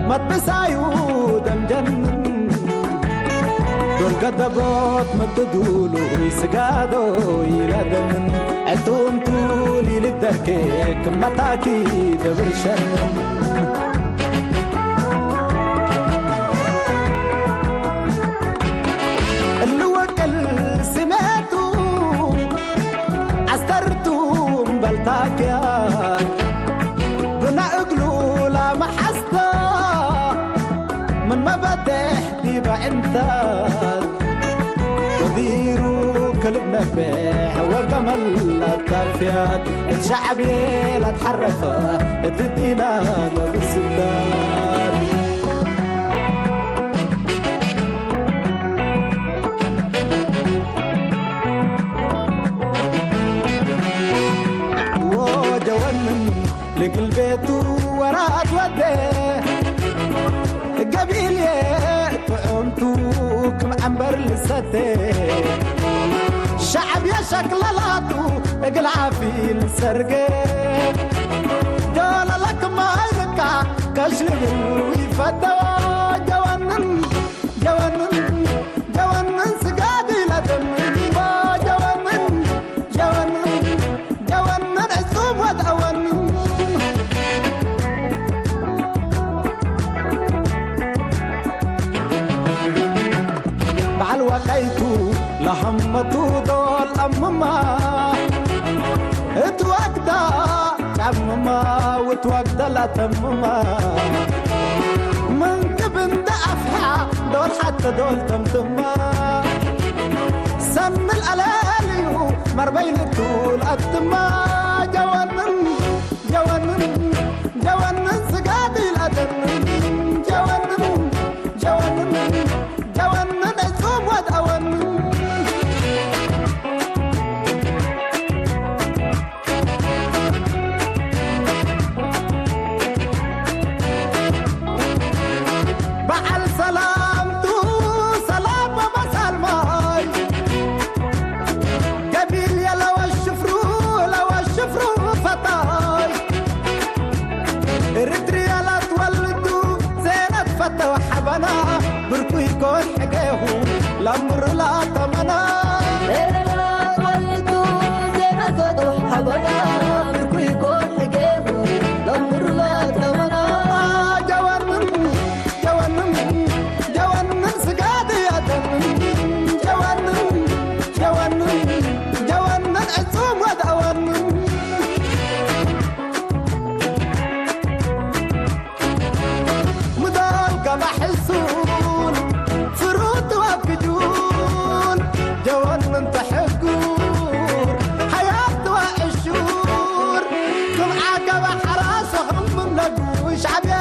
مطبسايو دم جنن دول قدبوت متدولو يسقادو يلدن عتوم طولي للدركيك متاكي دبرشن اللي وكل سمعتو عسترتو مبلتاكيان بنا اقلو لا محستا من ما بدح ديبا انت وديرو كلب نبيح وقمل الطرفيات الشعبي لا تحرفه تدينا بالسداد وجوانن لقل بيتو وراد وده قبيل طعمتو كم عنبر لسته شعب يا شكلاتو اقلع في السرقه دول لك ما يركع كشرب ويفتوا جوانن جوانن جوانن سقادي لدم جوانن جوانن جوانن عصوم ودعوانن بعل وقيتو لهمتو دول أمما اتوقدا أمما وتوقدا لا تمما من قبن دافع دول حتى دول تمتما سم الألاليو مربين طول التما جوانن جوانن جوانن سقادي الأدن جوانن جوانن جوانن عصوم ودعوانن بعل سلامتو سلام وسلماي قبيل يا لو الشفرو فتاي ردري لا تولدو زينة فتى وحبنا بركو يكون حقيه الأمر لا تمنى لا تولدو زينة فتى وحبنا بركو يكون حقيه الأمر لا تمنى جوانن جوانن جوانن سقادي يا دمن جوانن جوانن جوانن عصوم ودعوانن مدال قبح السول فروت وابدون جوانن تحقور حياة وعشور كم عقب حراسهم من نقوش عبيد